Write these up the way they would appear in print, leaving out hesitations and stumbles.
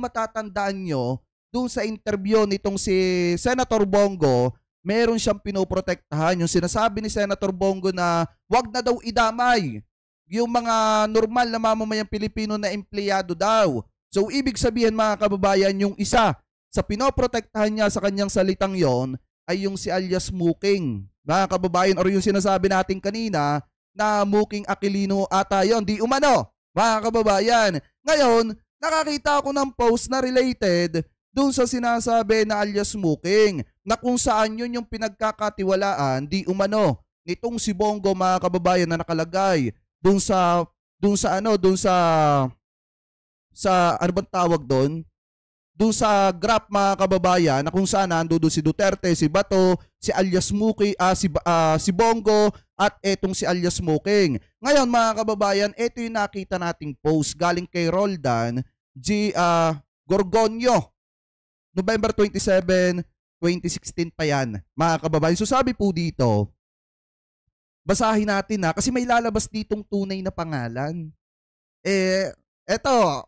kung matatandaan nyo, doon sa interview nitong si Senator Bongo, meron siyang pinoprotektahan. Yung sinasabi ni Senator Bongo na wag na daw idamay yung mga normal na mamamayang Pilipino na empleyado daw. So ibig sabihin mga kababayan, yung isa sa pinoprotektahan niya sa kanyang salitang yon ay yung si alias Muking. Mga kababayan, or yung sinasabi natin kanina na Muking Aquilino ata yon, di umano. Mga kababayan, ngayon nakakita ako ng post na related doon sa sinasabi na alias Muking, na kung saan yun yung pinagkakatiwalaan di umano nitong si Bongo, mga kababayan, na nakalagay doon sa ano bang tawag doon? Doon sa graph, mga kababayan, na kung saan nandoon si Duterte, si Bato, si alias Muking, si Bongo, at etong si alias Muking. Ngayon mga kababayan, ito yung nakita nating post galing kay Roldan G. Gorgonio. November 27, 2016 pa yan, mga kababayan. So sabi po dito, basahin natin na kasi may lalabas ditong tunay na pangalan. Eto,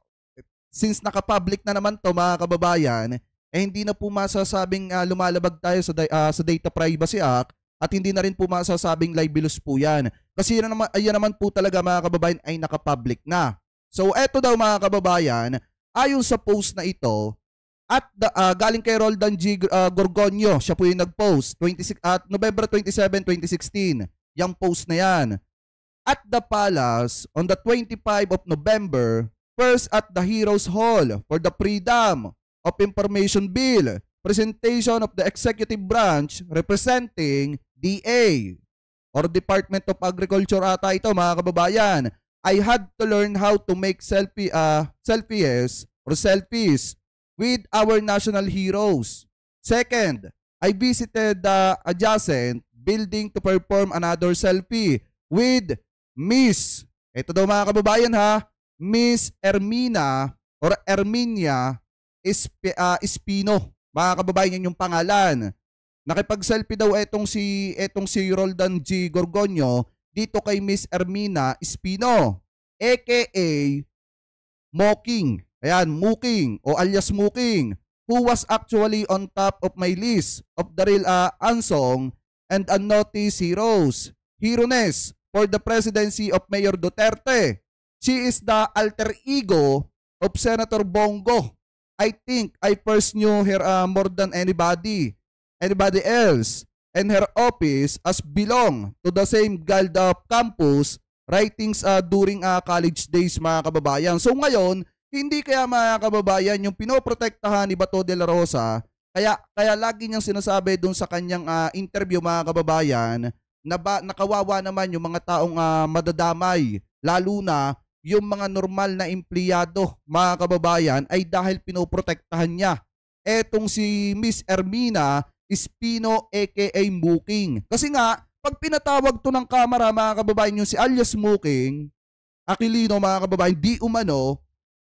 since naka-public na naman to, mga kababayan, hindi na po masasabing lumalabag tayo sa Data Privacy Act at hindi na rin po masasabing libelous po yan. Kasi yan naman po talaga, mga kababayan, ay naka-public na. So eto daw, mga kababayan, ayon sa post na ito, at galing kay Roldan G. Gorgonio, siya po yung nag-post, November 27, 2016, yung post na yan. At the Palace, on the 25 of November, first at the Heroes Hall for the Freedom of Information Bill, presentation of the Executive Branch representing DA, or Department of Agriculture ata ito, mga kababayan. I had to learn how to make selfies with our national heroes. Second, I visited the adjacent building to perform another selfie with Miss, ito daw mga kababayan ha, Miss Ermina or Erminia Espino. Mga kababayan, yan yung pangalan. Nakipag-selfie daw etong si Roldan G. Gorgonio dito kay Miss Ermina Espino, aka Muking. Ayan, Muking o alias Muking, who was actually on top of my list of the real unsung and unnoticed heroes for the presidency of Mayor Duterte. She is the alter ego of Senator Bongo. I think I first knew her more than anybody else, and her office as belong to the same Galda campus writings during college days, mga kababayan. So ngayon, hindi kaya, mga kababayan, yung pinoprotektahan ni Bato de la Rosa, kaya lagi niyang sinasabi doon sa kanyang interview, mga kababayan, na nakawawa naman yung mga taong madadamay, lalo na yung mga normal na empleyado, mga kababayan, ay dahil pinoprotektahan niya etong si Miss Ermina Espino aka Muking. Kasi nga, pag pinatawag to ng kamera, mga kababayan, yung si alias Muking Aquilino, mga kababayan, di umano,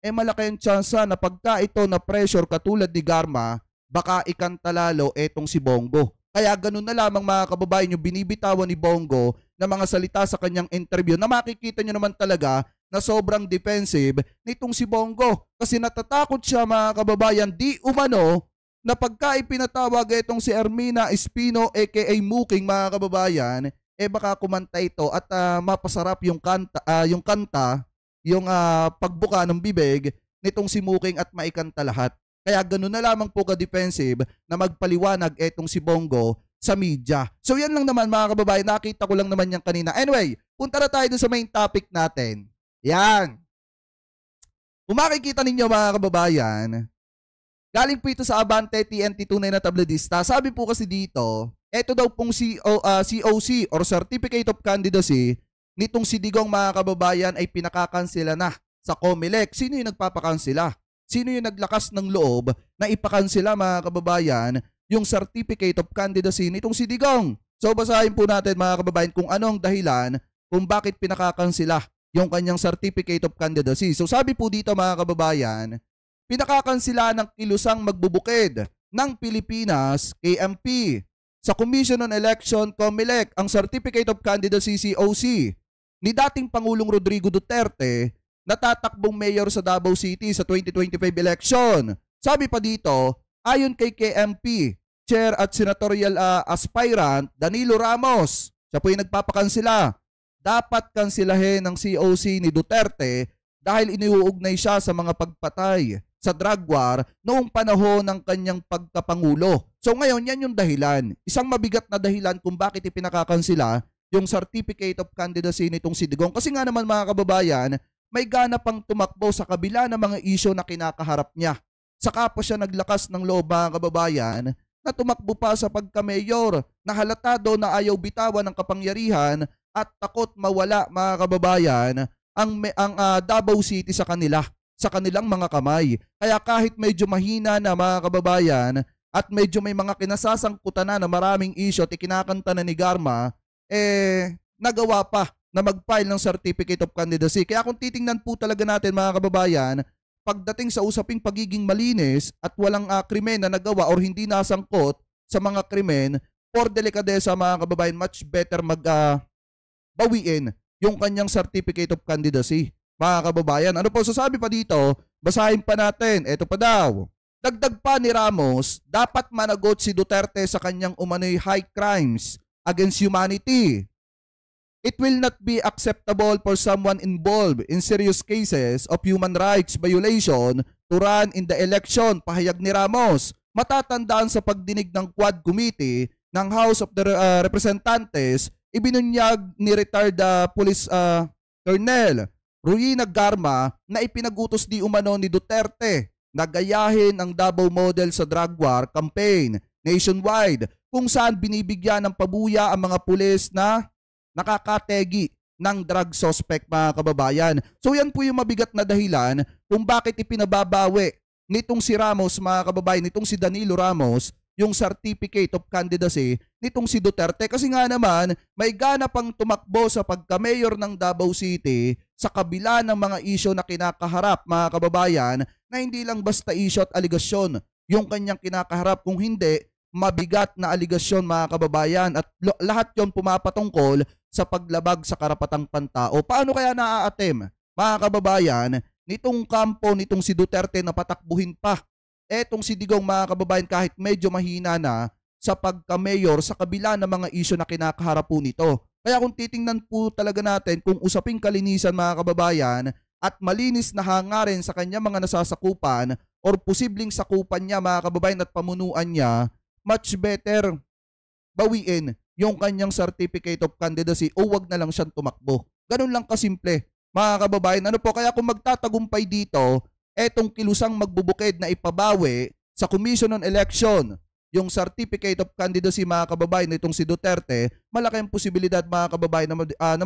malaki ang tsansa na pagka ito na pressure katulad ni Garma, baka ikanta lalo etong si Bongo. Kaya ganun na lamang, mga kababayan, yung binibitawan ni Bongo na mga salita sa kanyang interview na makikita nyo naman talaga na sobrang defensive nitong si Bongo. Kasi natatakot siya, mga kababayan, di umano na pagka ipinatawag itong si Ermina Espino aka Muking, mga kababayan, baka kumanta ito at mapasarap yung kanta, yung pagbuka ng bibig nitong si Muking at maikanta lahat. Kaya ganoon na lamang po ka-defensive na magpaliwanag etong si Bongo sa media. So yan lang naman, mga kababayan, nakita ko lang naman yan kanina. Anyway, punta na tayo sa main topic natin. Yan. Kung makikita ninyo, mga kababayan, galing po ito sa Abante TNT Tunay na Tabladista. Sabi po kasi dito, eto daw pong COC or Certificate of Candidacy nitong si Digong, mga kababayan, ay pinakakansela na sa COMELEC. Sino yung nagpapakansela? Sino yung naglakas ng loob na ipakansela, mga kababayan, yung Certificate of Candidacy nitong si Digong? So basahin po natin, mga kababayan, kung anong dahilan kung bakit pinakakansela yung kanyang Certificate of Candidacy. So sabi po dito, mga kababayan, pinakakansela ng kilusang magbubukid ng Pilipinas, KMP, sa Commission on Election, COMELEC, ang Certificate of Candidacy, COC, ni dating Pangulong Rodrigo Duterte natatakbong mayor sa Davao City sa 2025 election. Sabi pa dito, ayon kay KMP, Chair at Senatorial Aspirant Danilo Ramos, siya po yung nagpapakansila. Dapat kansilahin ng COC ni Duterte dahil iniuugnay siya sa mga pagpatay sa drug war noong panahon ng kanyang pagkapangulo. So ngayon, yan yung dahilan. Isang mabigat na dahilan kung bakit ipinakakansila yung certificate of candidacy nitong si Digong. Kasi nga naman mga kababayan, may gana pang tumakbo sa kabila ng mga isyo na kinakaharap niya. Saka pa siya naglakas ng loob mga kababayan na tumakbo pa sa pagka-mayor na halatado na ayaw bitawan ng kapangyarihan at takot mawala mga kababayan ang Davao City sa kanilang mga kamay. Kaya kahit medyo mahina na mga kababayan at medyo may mga kinasasangkutan na maraming issue at ikinakanta na ni Garma, nagawa pa na mag-file ng certificate of candidacy. Kaya kung titingnan po talaga natin mga kababayan, pagdating sa usaping pagiging malinis at walang krimen na nagawa or hindi nasangkot sa mga krimen, for delikadesa mga kababayan, much better bawiin yung kanyang certificate of candidacy. Mga kababayan, ano po sasabi pa dito? Basahin pa natin. Ito pa daw. Dagdag pa ni Ramos, dapat managot si Duterte sa kanyang umano'y high crimes against humanity. It will not be acceptable for someone involved in serious cases of human rights violation to run in the election, pahayag ni Ramos. Matatandaan sa pagdinig ng Quad Committee ng House of the Representantes, ibinunyag ni retired police colonel Ruina Garma na ipinagutos di umano ni Duterte na gayahin ang Davao model sa drug war campaign nationwide kung saan binibigyan ng pabuya ang mga pulis na nakakategi ng drug suspect mga kababayan. So yan po yung mabigat na dahilan kung bakit ipinababawi nitong si Ramos mga kababayan, nitong si Danilo Ramos, yung certificate of candidacy nitong si Duterte. Kasi nga naman, may gana pang tumakbo sa pagka-mayor ng Davao City sa kabila ng mga isyo na kinakaharap mga kababayan na hindi lang basta isyo at aligasyon yung kanyang kinakaharap, kung hindi, mabigat na aligasyon mga kababayan at lahat yon pumapatungkol sa paglabag sa karapatang pantao. Paano kaya naaatem mga kababayan nitong kampo nitong si Duterte na patakbuhin pa etong si Digong mga kababayan kahit medyo mahina na sa pagka-mayor sa kabila ng mga isyu na kinakaharap po nito. Kaya kung titingnan po talaga natin kung usaping kalinisan mga kababayan at malinis na hangarin sa kanya mga nasasakupan or posibleng sakupan niya mga kababayan at pamunuan niya, much better bawiin yung kanyang certificate of candidacy o wag na lang siyang tumakbo. Ganun lang kasimple mga kababayan. Ano po, kaya kung magtatagumpay dito, etong kilusang magbubukid na ipabawi sa Commission on Election yung certificate of candidacy mga kababayan nitong si Duterte, malaki ang posibilidad mga kababayan na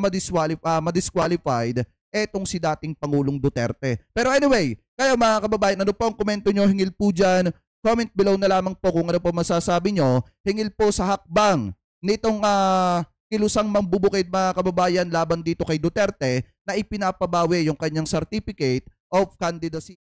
madisqualified etong si dating Pangulong Duterte. Pero anyway, kayo mga kababayan, ano po ang komento nyo? Hingil po dyan. Comment below na lamang po kung ano po masasabi nyo. Hingil po sa hakbang nitong kilusang mambubukid mga kababayan laban dito kay Duterte na ipinapabawi yung kanyang certificate of candidacy.